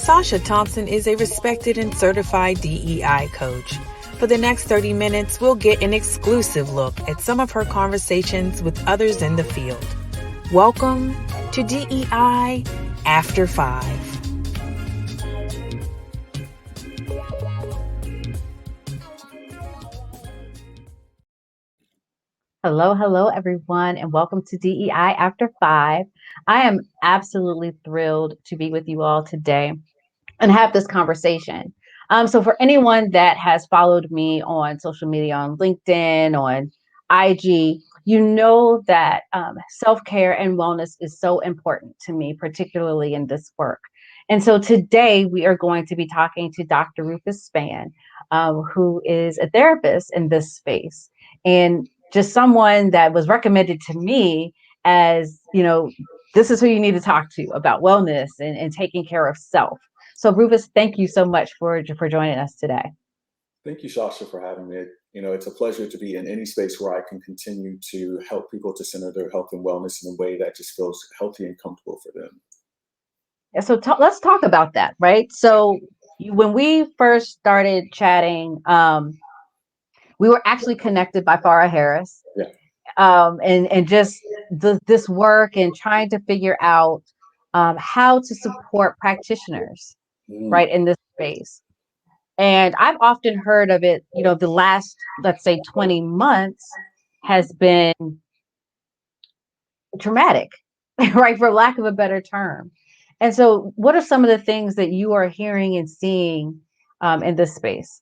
Sacha Thompson is a respected and certified DEI coach. For the next 30 minutes, we'll get an exclusive look at some of her conversations with others in the field. Welcome to DEI After 5. Hello, everyone, and welcome to DEI After 5. I am absolutely thrilled to be with you all today and have this conversation. So for anyone that has followed me on social media, on LinkedIn, on IG, you know that self-care and wellness is so important to me, particularly in this work. And so today we are going to be talking to Dr. Rufus Spann, who is a therapist in this space. And just someone that was recommended to me as, this is who you need to talk to about wellness and taking care of self. So Rufus, thank you so much for joining us today. Thank you, Sacha, for having me. It's a pleasure to be in any space where I can continue to help people to center their health and wellness in a way that just feels healthy and comfortable for them. Yeah, so let's talk about that, right? So when we first started chatting, we were actually connected by Farah Harris. Yeah. And just this work and trying to figure out how to support practitioners, right, in this space. And I've often heard of it, the last, let's say 20 months has been traumatic, right, for lack of a better term. And so what are some of the things that you are hearing and seeing in this space?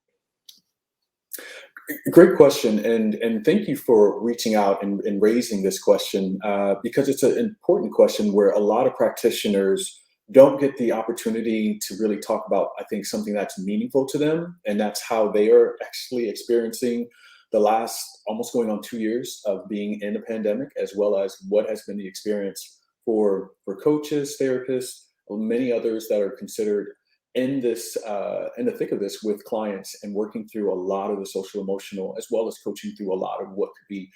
Great question. And thank you for reaching out and raising this question because it's an important question where a lot of practitioners don't get the opportunity to really talk about, I think, something that's meaningful to them. And that's how they are actually experiencing the last almost going on 2 years of being in a pandemic, as well as what has been the experience for coaches, therapists, many others that are considered in the thick of this with clients and working through a lot of the social emotional, as well as coaching through a lot of what could be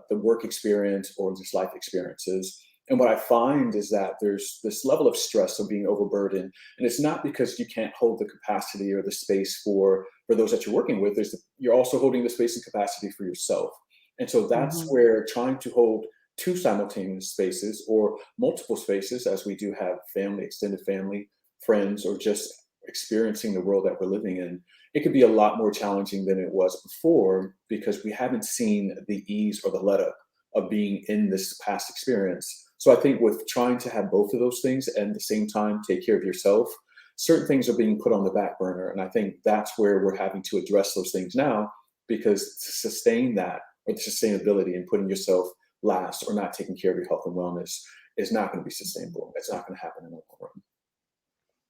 the work experience or just life experiences. And what I find is that there's this level of stress of being overburdened, and it's not because you can't hold the capacity or the space for those that you're working with. You're also holding the space and capacity for yourself. And so that's where trying to hold two simultaneous spaces or multiple spaces, as we do have family, extended family, friends, or just experiencing the world that we're living in, it could be a lot more challenging than it was before because we haven't seen the ease or the let up of being in this past experience. So I think with trying to have both of those things and at the same time take care of yourself, certain things are being put on the back burner. And I think that's where we're having to address those things now, because to sustain that or the sustainability and putting yourself last or not taking care of your health and wellness is not going to be sustainable. It's not going to happen in the long run.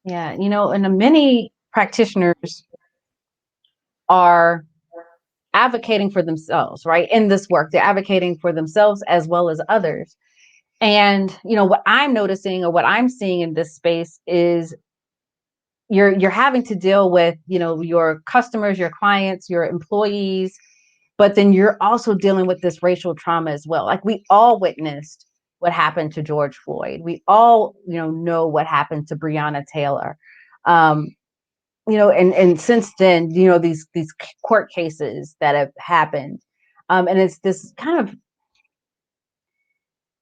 Yeah, and many practitioners are advocating for themselves, right? In this work, they're advocating for themselves as well as others. And, what I'm noticing or what I'm seeing in this space is you're having to deal with, your customers, your clients, your employees, but then you're also dealing with this racial trauma as well. Like we all witnessed what happened to George Floyd. We all, know what happened to Breonna Taylor. And since then, these court cases that have happened. And it's this kind of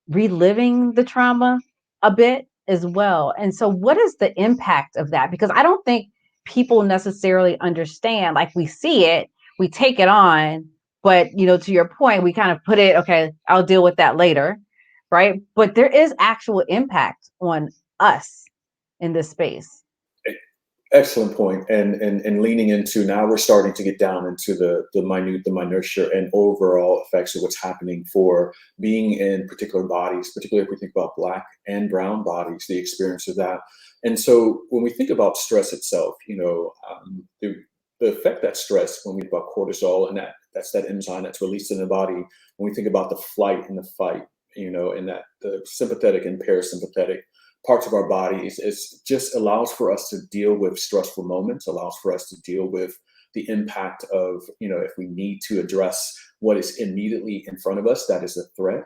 reliving the trauma a bit as well. And so what is the impact of that? Because I don't think people necessarily understand, like we see it, we take it on, but, to your point, we kind of put it, okay, I'll deal with that later, right? But there is actual impact on us in this space. Excellent point. And leaning into now we're starting to get down into the minutia and overall effects of what's happening for being in particular bodies, particularly if we think about Black and brown bodies, the experience of that. And so when we think about stress itself, the effect that stress, when we think about cortisol and that's that enzyme that's released in the body, when we think about the flight and the fight, and that the sympathetic and parasympathetic parts of our bodies, is just allows for us to deal with stressful moments, allows for us to deal with the impact of, if we need to address what is immediately in front of us, that is a threat.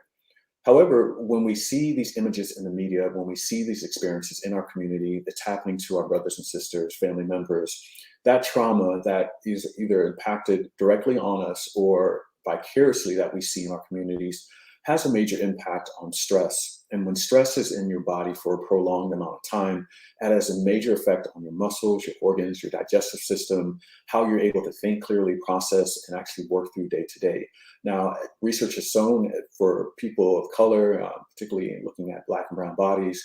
However, when we see these images in the media, when we see these experiences in our community, it's happening to our brothers and sisters, family members, that trauma that is either impacted directly on us or vicariously that we see in our communities has a major impact on stress. And when stress is in your body for a prolonged amount of time, it has a major effect on your muscles, your organs, your digestive system, how you're able to think clearly, process, and actually work through day to day. Now, research has shown for people of color, particularly looking at Black and brown bodies,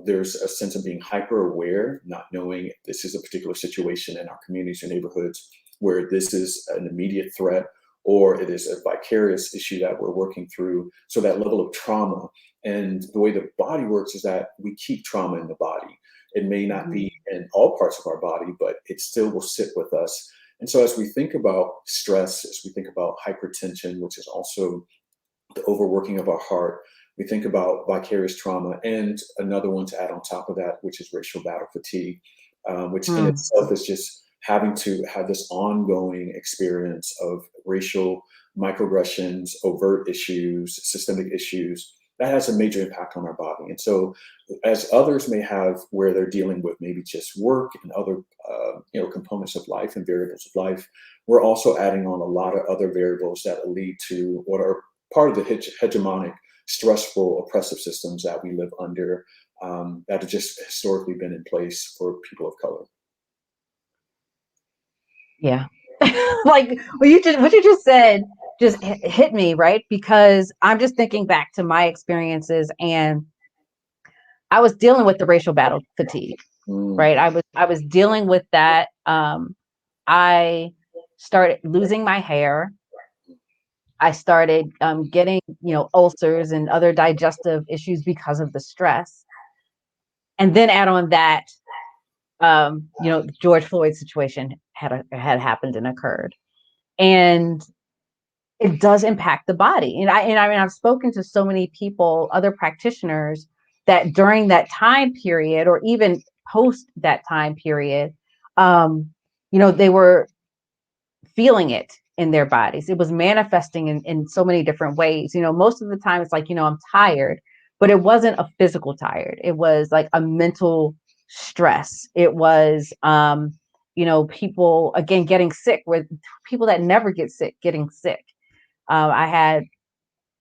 there's a sense of being hyper aware, not knowing this is a particular situation in our communities or neighborhoods where this is an immediate threat or it is a vicarious issue that we're working through. So that level of trauma, and the way the body works is that we keep trauma in the body. It may not be in all parts of our body, but it still will sit with us. And so as we think about stress, as we think about hypertension, which is also the overworking of our heart, we think about vicarious trauma, and another one to add on top of that, which is racial battle fatigue, which in itself is just having to have this ongoing experience of racial microaggressions, overt issues, systemic issues. That has a major impact on our body. And so as others may have where they're dealing with maybe just work and other components of life and variables of life, we're also adding on a lot of other variables that will lead to what are part of the hegemonic, stressful, oppressive systems that we live under, that have just historically been in place for people of color. Yeah. Like what you just said just hit me, right? Because I'm just thinking back to my experiences, and I was dealing with the racial battle fatigue, right? I was dealing with that. I started losing my hair. I started getting, ulcers and other digestive issues because of the stress. And then add on that, the George Floyd situation had happened and occurred. And it does impact the body. And I mean, I've spoken to so many people, other practitioners, that during that time period, or even post that time period, they were feeling it in their bodies. It was manifesting in so many different ways. Most of the time it's like, I'm tired, but it wasn't a physical tired. It was like a mental stress. It was, people again getting sick, with people that never get sick getting sick. I had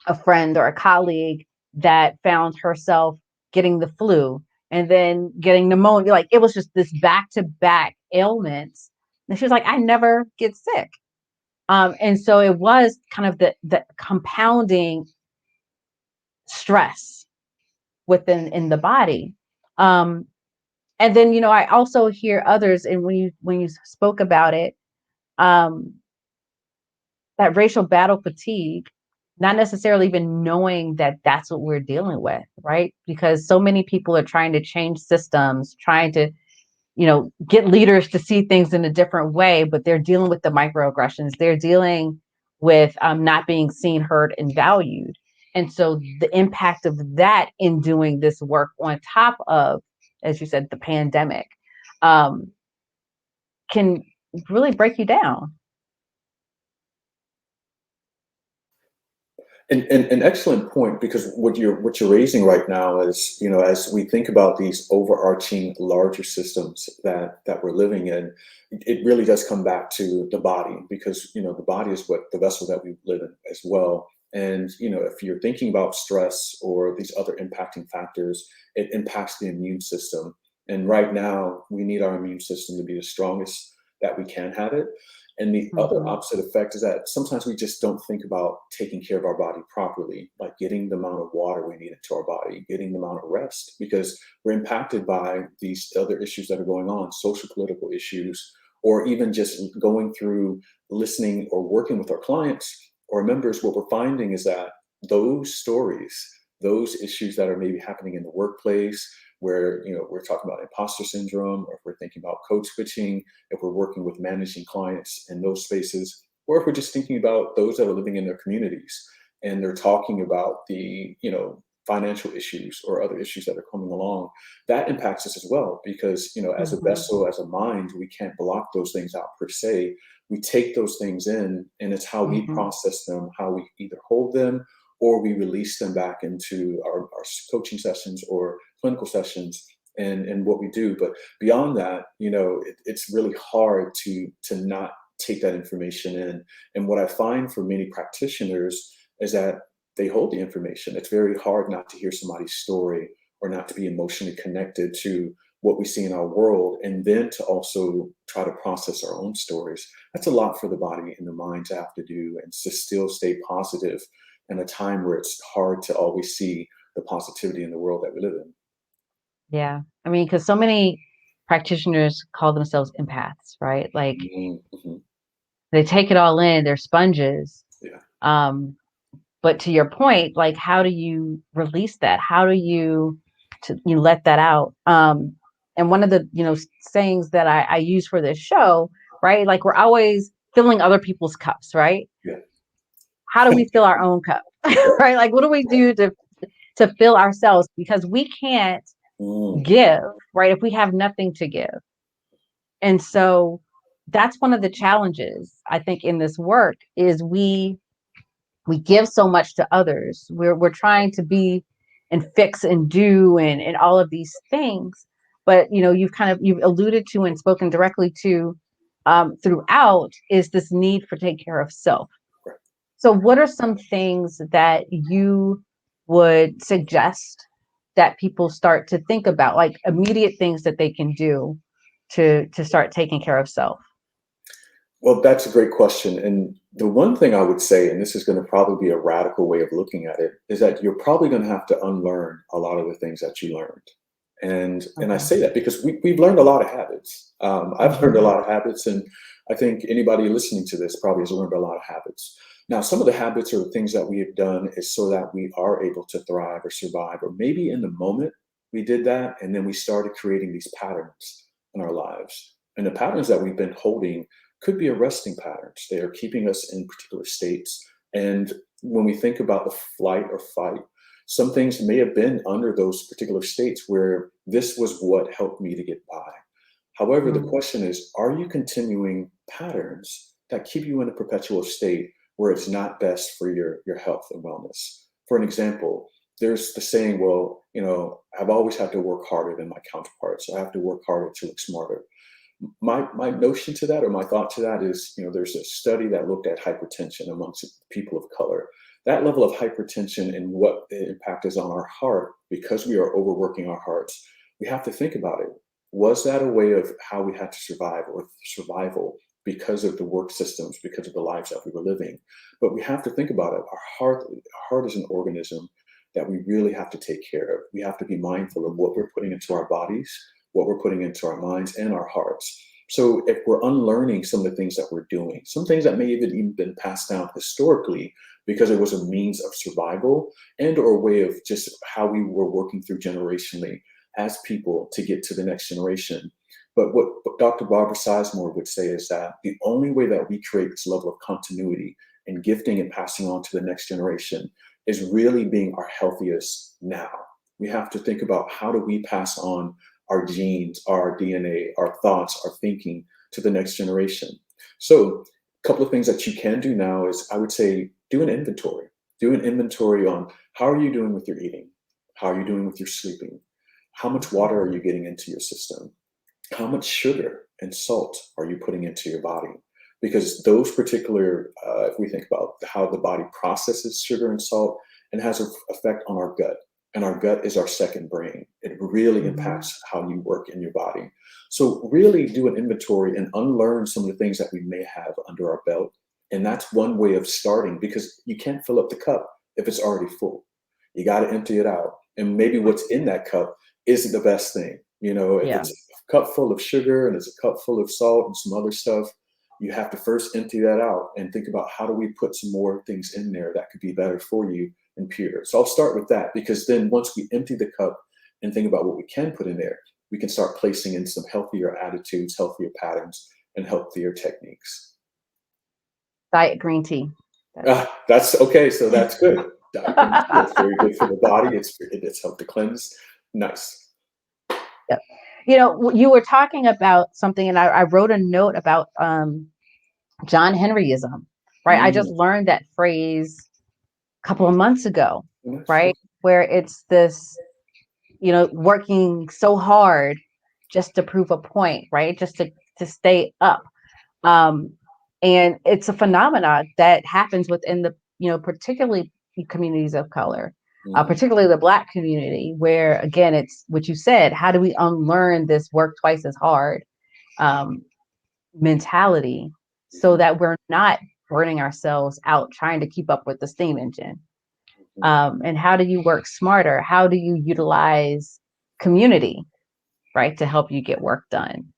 a friend or a colleague that found herself getting the flu and then getting pneumonia. Like, it was just this back-to-back ailments. And she was like, I never get sick. And so it was kind of the compounding stress in the body. And then, I also hear others, and when you spoke about it, that racial battle fatigue, not necessarily even knowing that that's what we're dealing with, right? Because so many people are trying to change systems, trying to, get leaders to see things in a different way, but they're dealing with the microaggressions. They're dealing with not being seen, heard, and valued. And so the impact of that in doing this work on top of, as you said, the pandemic, can really break you down. An excellent point, because what you're raising right now is, as we think about these overarching larger systems that we're living in, it really does come back to the body, because the body is what the vessel that we live in as well. And if you're thinking about stress or these other impacting factors, it impacts the immune system. And right now, we need our immune system to be the strongest that we can have it. And the other opposite effect is that sometimes we just don't think about taking care of our body properly, like getting the amount of water we need into our body, getting the amount of rest, because we're impacted by these other issues that are going on, social political issues, or even just going through listening or working with our clients or members. What we're finding is that those stories, those issues that are maybe happening in the workplace, where we're talking about imposter syndrome, or if we're thinking about code switching, if we're working with managing clients in those spaces, or if we're just thinking about those that are living in their communities and they're talking about the financial issues or other issues that are coming along, that impacts us as well. Because as a vessel, as a mind, we can't block those things out per se. We take those things in, and it's how we process them, how we either hold them or we release them back into our coaching sessions or clinical sessions and what we do. But beyond that, it's really hard to not take that information in. And what I find for many practitioners is that they hold the information. It's very hard not to hear somebody's story or not to be emotionally connected to what we see in our world, and then to also try to process our own stories. That's a lot for the body and the mind to have to do, and to still stay positive in a time where it's hard to always see the positivity in the world that we live in. Yeah. I mean, because so many practitioners call themselves empaths, right? Like Mm-hmm. they take it all in, they're sponges. Yeah. But to your point, like, how do you release that? How do you let that out? And one of the sayings that I use for this show, right? Like we're always filling other people's cups, right? Yeah. How do we fill our own cup, right? Like, what do we do to fill ourselves? Because we can't give, right, if we have nothing to give. And so that's one of the challenges I think in this work is we give so much to others. We're trying to be and fix and do and all of these things. But you've alluded to and spoken directly to throughout is this need for take care of self. Right. So what are some things that you would suggest that people start to think about, like immediate things that they can do to start taking care of self? Well, that's a great question. And the one thing I would say, and this is going to probably be a radical way of looking at it, is that you're probably going to have to unlearn a lot of the things that you learned. And I Okay. say that because we've learned a lot of habits. I've learned a lot of habits, and I think anybody listening to this probably has learned a lot of habits. Now, some of the habits or the things that we have done is so that we are able to thrive or survive, or maybe in the moment we did that, and then we started creating these patterns in our lives. And the patterns that we've been holding could be arresting patterns. They are keeping us in particular states. And when we think about the flight or fight, some things may have been under those particular states where this was what helped me to get by. However, the question is, are you continuing patterns that keep you in a perpetual state where it's not best for your health and wellness? For an example, there's the saying, well, I've always had to work harder than my counterparts. So I have to work harder to look smarter. My notion to that, or my thought to that is, there's a study that looked at hypertension amongst people of color. That level of hypertension and what the impact is on our heart, because we are overworking our hearts, we have to think about it. Was that a way of how we had to survive, or survival, because of the work systems, because of the lives that we were living? But we have to think about it. Our heart is an organism that we really have to take care of. We have to be mindful of what we're putting into our bodies, what we're putting into our minds and our hearts. So if we're unlearning some of the things that we're doing, some things that may even been passed down historically because it was a means of survival and or a way of just how we were working through generationally as people to get to the next generation. But what Dr. Barbara Sizemore would say is that the only way that we create this level of continuity and gifting and passing on to the next generation is really being our healthiest now. We have to think about, how do we pass on our genes, our DNA, our thoughts, our thinking to the next generation? So a couple of things that you can do now is, I would say, do an inventory. Do an inventory on, how are you doing with your eating? How are you doing with your sleeping? How much water are you getting into your system? How much sugar and salt are you putting into your body? Because those particular, if we think about how the body processes sugar and salt, it has an effect on our gut. And our gut is our second brain. It really impacts how you work in your body. So really do an inventory and unlearn some of the things that we may have under our belt. And that's one way of starting, because you can't fill up the cup if it's already full. You got to empty it out. And maybe what's in that cup isn't the best thing. If it's a cup full of sugar and it's a cup full of salt and some other stuff, you have to first empty that out and think about, how do we put some more things in there that could be better for you and pure. So I'll start with that, because then once we empty the cup and think about what we can put in there, we can start placing in some healthier attitudes, healthier patterns, and healthier techniques. Diet green tea. That's okay. So that's good. Diet green tea, it's very good for the body. It's helped to cleanse. Nice. Yep. You were talking about something, and I wrote a note about John Henryism, right? I just learned that phrase couple of months ago, Yes. right? Where it's this, working so hard just to prove a point, right? Just to stay up. Um, and it's a phenomenon that happens within the, particularly communities of color, Mhm. particularly the Black community, where again, it's what you said, how do we unlearn this work twice as hard um, mentality so Mhm. that we're not burning ourselves out trying to keep up with the steam engine? Mhm. And how do you work smarter? How do you utilize community, right, to help you get work done?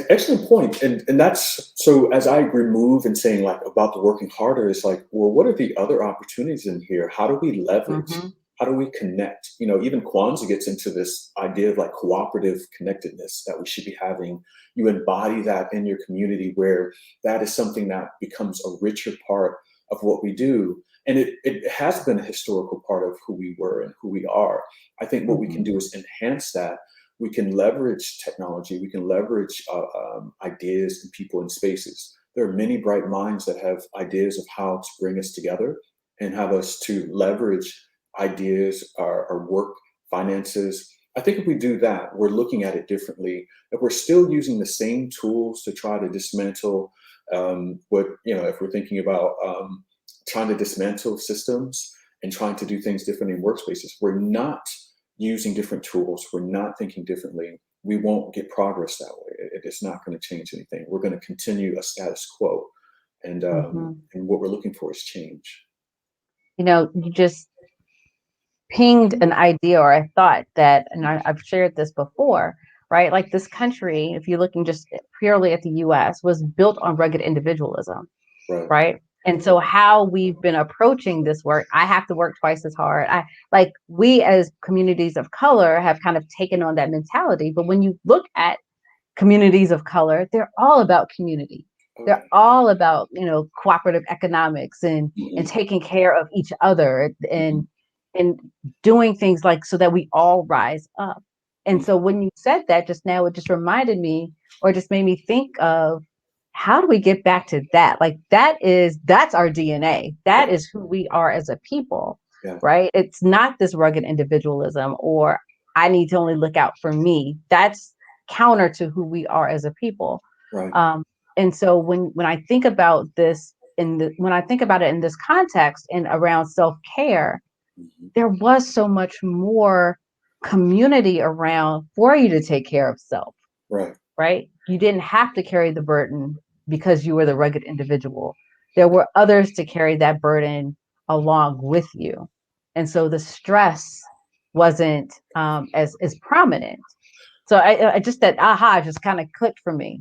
Excellent point. And that's so as I remove and saying like about the working harder, is like, well, what are the other opportunities in here? How do we leverage? Hmm. How do we connect? Even Kwanzaa gets into this idea of like cooperative connectedness that we should be having. You embody that in your community where that is something that becomes a richer part of what we do. And it has been a historical part of who we were and who we are. I think what we can Hmm. do is enhance that. We can leverage technology. We can leverage ideas and people and spaces. There are many bright minds that have ideas of how to bring us together and have us to leverage ideas, our work, finances. I think if we do that, we're looking at it differently. If we're still using the same tools to try to dismantle if we're thinking about trying to dismantle systems and trying to do things differently in workspaces, we're not using different tools, we're not thinking differently, we won't get progress that way. It's not going to change anything. We're going to continue a status quo, and what we're looking for is change. You just pinged an idea or a thought that, and I've shared this before, right? Like this country, if you're looking just purely at the US, was built on rugged individualism, Right. right? And so how we've been approaching this work, I have to work twice as hard. We as communities of color have kind of taken on that mentality. But when you look at communities of color, they're all about community. Oh They're yeah. all about, cooperative economics and Hmm. taking care of each other Hmm. and doing things like so that we all rise up. And Hmm. so when you said that just now, it just reminded me or just made me think of how do we get back to that? Like that's our DNA. That Yeah. is who we are as a people, Yeah. right? It's not this rugged individualism or I need to only look out for me. That's counter to who we are as a people. Right. Um, and so when I think about this when I think about it in this context and around self-care, Hmm. there was so much more community around for you to take care of self, Right. right? You didn't have to carry the burden because you were the rugged individual. There were others to carry that burden along with you. And so the stress wasn't as prominent. So I just that aha just kind of clicked for me.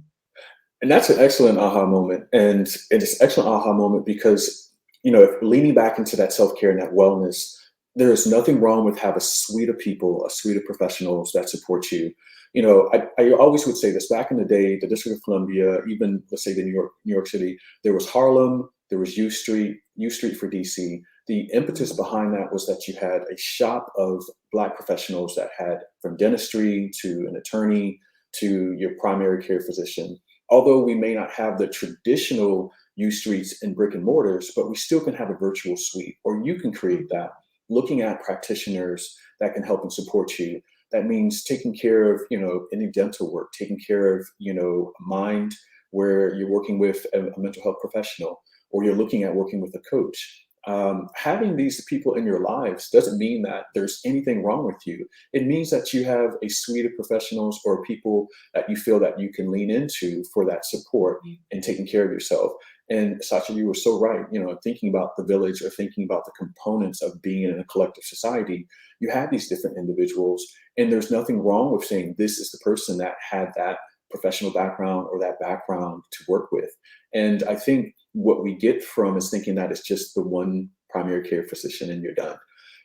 And that's an excellent aha moment. And it's an excellent aha moment because, if leaning back into that self care and that wellness, there is nothing wrong with have a suite of people, a suite of professionals that support you. I always would say this back in the day, the District of Columbia, even let's say the New York City, there was Harlem, there was U Street for DC. The impetus behind that was that you had a shop of Black professionals that had from dentistry to an attorney to your primary care physician. Although we may not have the traditional U Streets and brick and mortars, but we still can have a virtual suite, or you can create that looking at practitioners that can help and support you. That means taking care of, any dental work, taking care of, mind, where you're working with a mental health professional, or you're looking at working with a coach. Having these people in your lives doesn't mean that there's anything wrong with you. It means that you have a suite of professionals or people that you feel that you can lean into for that support and taking care of yourself. And Sacha, you were so right. Thinking about the village or thinking about the components of being in a collective society, you have these different individuals, and there's nothing wrong with saying this is the person that had that professional background or that background to work with. And I think what we get from is thinking that it's just the one primary care physician and you're done.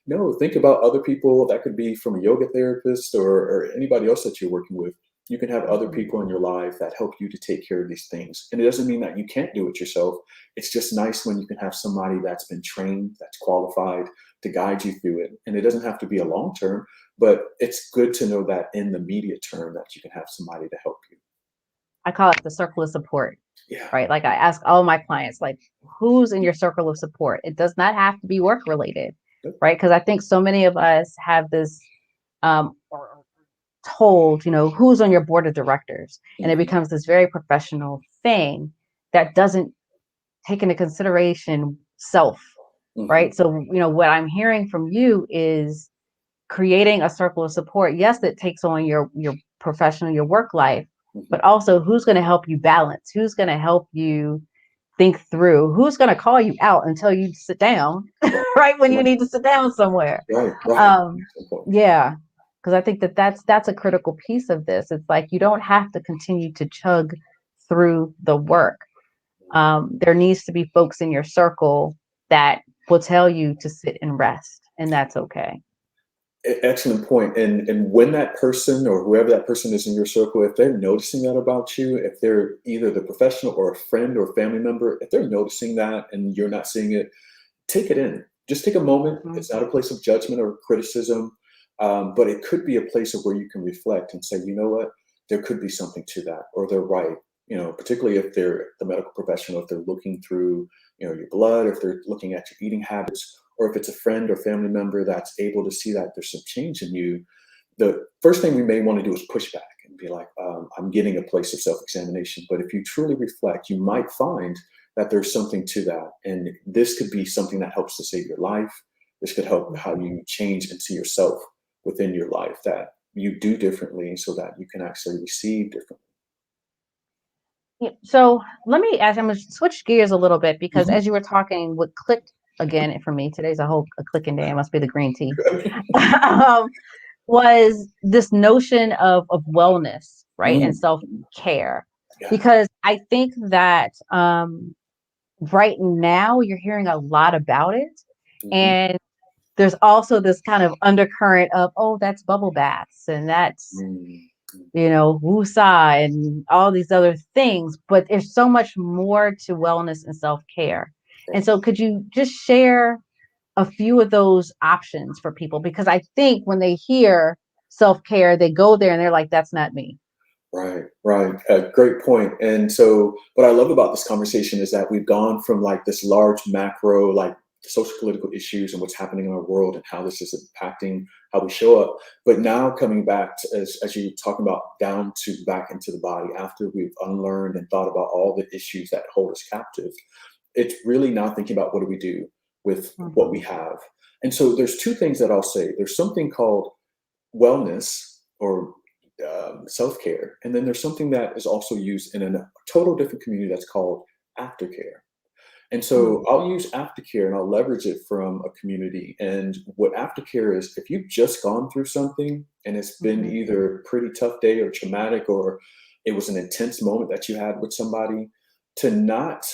No, think about other people. That could be from a yoga therapist or anybody else that you're working with. You can have other Mhm. people in your life that help you to take care of these things. And it doesn't mean that you can't do it yourself. It's just nice when you can have somebody that's been trained, that's qualified to guide you through it. And it doesn't have to be a long term, but it's good to know that in the immediate term that you can have somebody to help you. I call it the circle of support. Yeah. right? Like I ask all my clients, like, who's in your circle of support? It does not have to be work related, right? Because I think so many of us have this or told, who's on your board of directors, and it Mhm. becomes this very professional thing that doesn't take into consideration self, Mhm. right? So, what I'm hearing from you is creating a circle of support. Yes, it takes on your professional, your work life, Mhm. but also who's going to help you balance, who's going to help you think through, who's going to call you out and tell you to sit down, Right. right when you Right. need to sit down somewhere. Right. Right. Um, Important. yeah, because I think that's a critical piece of this. It's like you don't have to continue to chug through the work. There needs to be folks in your circle that will tell you to sit and rest, and that's okay. Excellent point. And when that person or whoever that person is in your circle, if they're noticing that about you, if they're either the professional or a friend or family member, if they're noticing that and you're not seeing it, take it in. Just take a moment. Mhm. It's not a place of judgment or criticism, but it could be a place of where you can reflect and say, you know what, there could be something to that, or they're right. Particularly if they're the medical professional, if they're looking through, your blood, if they're looking at your eating habits, or if it's a friend or family member that's able to see that there's some change in you. The first thing we may want to do is push back and be like, I'm getting a place of self-examination. But if you truly reflect, you might find that there's something to that. And this could be something that helps to save your life. This could help how you change into yourself within your life that you do differently so that you can actually receive differently. Yeah, so let me ask, I'm going to switch gears a little bit because Mhm. as you were talking, what clicked again for me, today's a clicking day, it must be the green tea, um, was this notion of wellness, right? And Mm. self-care. Yeah. Because I think that right now you're hearing a lot about it. Mhm. And there's also this kind of undercurrent of, oh, that's bubble baths and that's, Mm. woosah and all these other things. But there's so much more to wellness and self-care. And Right. so could you just share a few of those options for people? Because I think when they hear self-care, they go there and they're like, that's not me. Right, right. Great point. And so, what I love about this conversation is that we've gone from like this large macro, like social political issues and what's happening in our world and how this is impacting how we show up. But now coming back to, as you're talking about, down to back into the body after we've unlearned and thought about all the issues that hold us captive. It's really now thinking about what do we do with what we Mhm. have. And so, there's two things that I'll say. There's something called wellness or self-care, and then there's something that is also used in a total different community that's called aftercare. And so Mm. I'll use aftercare and I'll leverage it from a community. And what aftercare is, if you've just gone through something and it's been Mhm. either a pretty tough day or traumatic, or it was an intense moment that you had with somebody, to not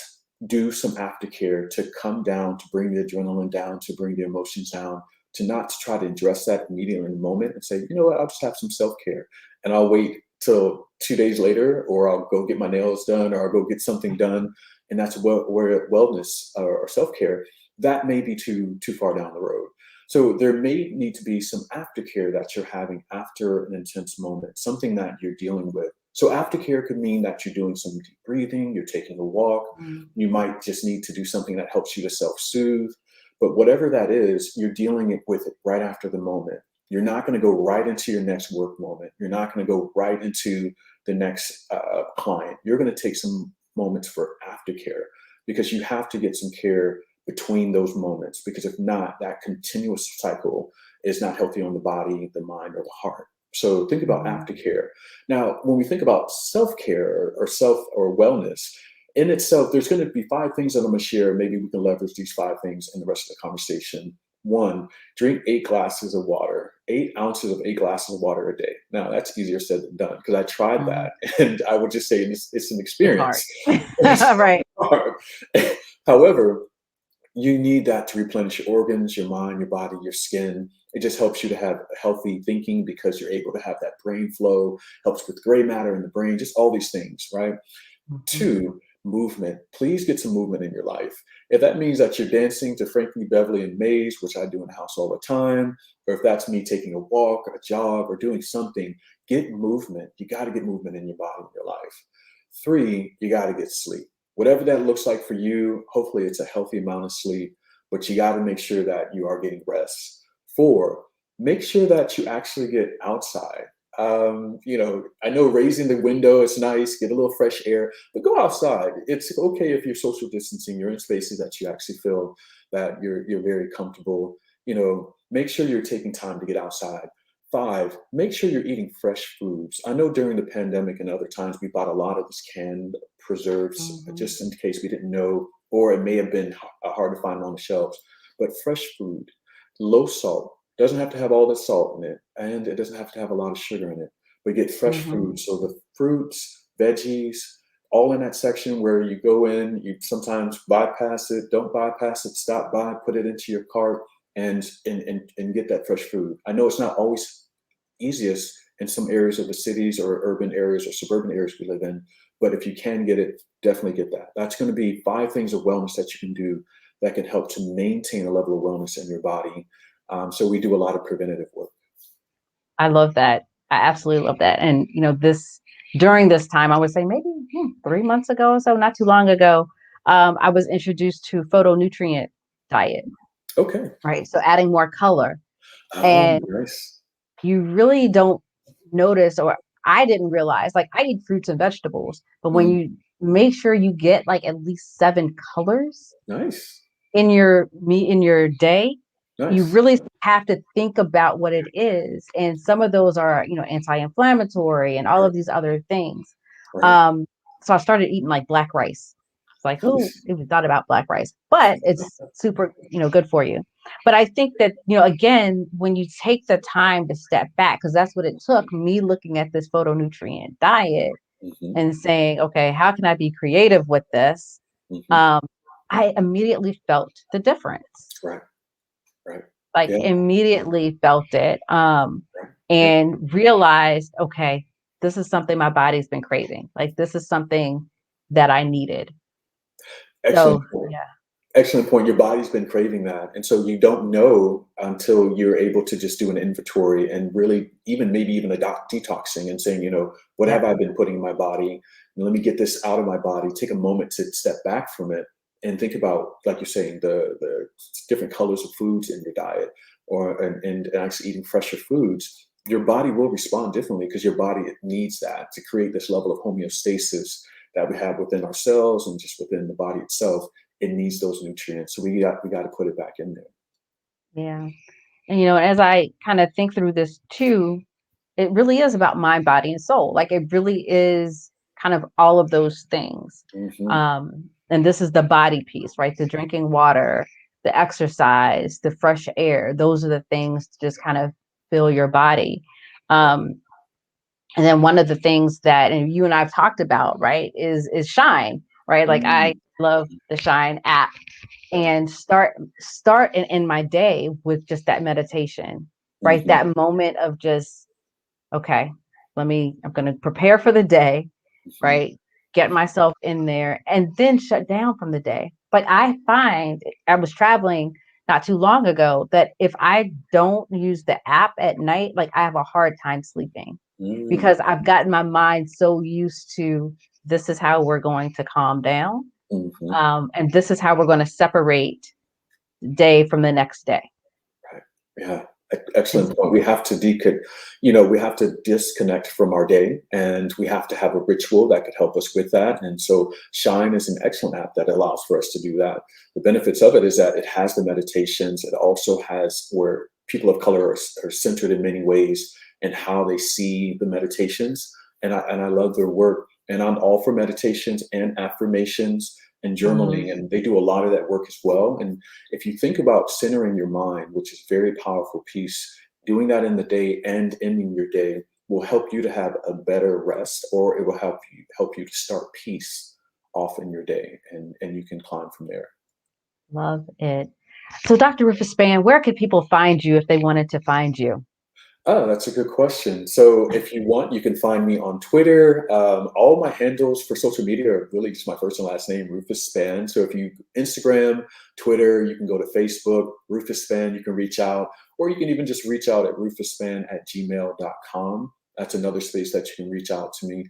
do some aftercare, to come down, to bring the adrenaline down, to bring the emotions down, to not to try to address that immediately in the moment and say, you know what, I'll just have some self-care and I'll wait till 2 days later, or I'll go get my nails done, or I'll go get something done, and that's where wellness or self-care, that may be too far down the road. So there may need to be some aftercare that you're having after an intense moment, something that you're dealing with. So aftercare could mean that you're doing some deep breathing, you're taking a walk, Mm. you might just need to do something that helps you to self-soothe. But whatever that is, you're dealing with it right after the moment. You're not going to go right into your next work moment. You're not going to go right into the next client. You're going to take some moments for aftercare, because you have to get some care between those moments, because if not, that continuous cycle is not healthy on the body, the mind, or the heart. So think about Mhm. aftercare. Now, when we think about self-care or self or wellness in itself, there's going to be five things that I'm going to share. Maybe we can leverage these five things in the rest of the conversation. One, drink 8 glasses of water, 8 ounces of 8 glasses of water a day. Now, that's easier said than done, because I tried Mhm. that. And I would just say it's an It's hard. experience. It's Right. hard. However, you need that to replenish your organs, your mind, your body, your skin. It just helps you to have healthy thinking, because you're able to have that brain flow, helps with gray matter in the brain, just all these things, right? Mhm. Two, movement. Please get some movement in your life. If that means that you're dancing to Frankie Beverly and Maze, which I do in the house all the time, or if that's me taking a walk, a jog, or doing something, get movement. You got to get movement in your body, in your life. 3, you got to get sleep. Whatever that looks like for you, hopefully it's a healthy amount of sleep, but you got to make sure that you are getting rest. 4, make sure that you actually get outside. I know raising the window is nice, get a little fresh air, but go outside. It's okay if you're social distancing, you're in spaces that you actually feel that you're very comfortable. Make sure you're taking time to get outside. 5, make sure you're eating fresh foods. I know during the pandemic and other times we bought a lot of this canned preserves just in case we didn't know, or it may have been hard to find on the shelves. But fresh food, low salt, doesn't have to have all the salt in it, and it doesn't have to have a lot of sugar in it. But get fresh food. So the fruits, veggies, all in that section where you go in, you sometimes bypass it, don't bypass it, stop by, put it into your cart, and get that fresh food. I know it's not always easiest in some areas of the cities or urban areas or suburban areas we live in, but if you can get it, definitely get that. That's going to be 5 things of wellness that you can do that can help to maintain a level of wellness in your body. So we do a lot of preventative work. I love that. I absolutely love that. And, during this time, I would say maybe 3 months ago or so, not too long ago, I was introduced to photonutrient diet, Okay. right? So adding more color. Oh, And nice. you really don't notice, or I didn't realize, like I eat fruits and vegetables, but when Mm, you make sure you get like at least 7 colors nice. in your day, you Nice. really have to think about what it is. And some of those are, anti-inflammatory and all Right. of these other things. Right. Um, so I started eating like black rice. It's like, who Nice. even thought about black rice? But it's super, good for you. But I think that, again, when you take the time to step back, because that's what it took me looking at this photonutrient diet Hmm. and saying, okay, how can I be creative with this? Hmm. Um, I immediately felt the difference, Right. Right. like Yeah. immediately felt it, Right. Yeah. and realized, okay, this is something my body's been craving. Like this is something that I needed. So Excellent point. yeah, Excellent point. Your body's been craving that. And so you don't know until you're able to just do an inventory and really maybe even a detoxing and saying, what yeah, have I been putting in my body? And let me get this out of my body. Take a moment to step back from it and think about, like you're saying, the different colors of foods in your diet and actually eating fresher foods. Your body will respond differently because your body needs that to create this level of homeostasis that we have within ourselves and just within the body itself. It needs those nutrients. So we got to put it back in there. yeah. And as I kind of think through this too, it really is about mind, body, and soul. Like it really is kind of all of those things. Hmm. And this is the body piece, right? The drinking water, the exercise, the fresh air. Those are the things to just kind of fill your body. Um, and then one of the things that, and you and I've talked about, right, is Shine, right? Like I Mm. love the Shine app, and start in my day with just that meditation, right? Hmm. That moment of just, okay, I'm going to prepare for the day, Hmm. right? Get myself in there and then shut down from the day. But I find I was traveling not too long ago that if I don't use the app at night, like I have a hard time sleeping Mm. because I've gotten my mind so used to this is how we're going to calm down. Hmm. And this is how we're going to separate day from the next day. Right. Yeah. Is Excellent point. We have to we have to disconnect from our day, and we have to have a ritual that could help us with that. And so Shine is an excellent app that allows for us to do that. The benefits of it is that it has the meditations. It also has where people of color are centered in many ways and how they see the meditations. And I love their work. And I'm all for meditations and affirmations and Mhm. journaling, and they do a lot of that work as well. And if you think about centering your mind, which is a very powerful piece, doing that in the day and ending your day will help you to have a better rest, or it will help you to start peace off in your day, and you can climb from there. Love it. So, Dr. Rufus Spann, where could people find you if they wanted to find you? Oh, that's a good question. So if you want, you can find me on Twitter. All my handles for social media are really just my first and last name, Rufus Spann. So if you Instagram, Twitter, you can go to Facebook, Rufus Spann, you can reach out, or you can even just reach out at rufusspann@gmail.com. that's another space that you can reach out to me.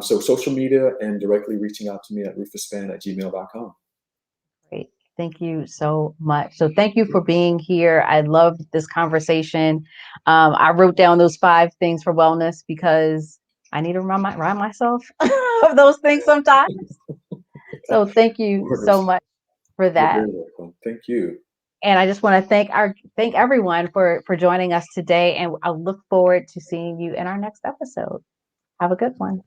So social media and directly reaching out to me at rufusspann@gmail.com. Great. Thank you so much. So thank you for being here. I loved this conversation. I wrote down those 5 things for wellness because I need to remind myself of those things sometimes. So thank you so much for You're that. very welcome. Thank you. And I just want to thank everyone for joining us today. And I look forward to seeing you in our next episode. Have a good one.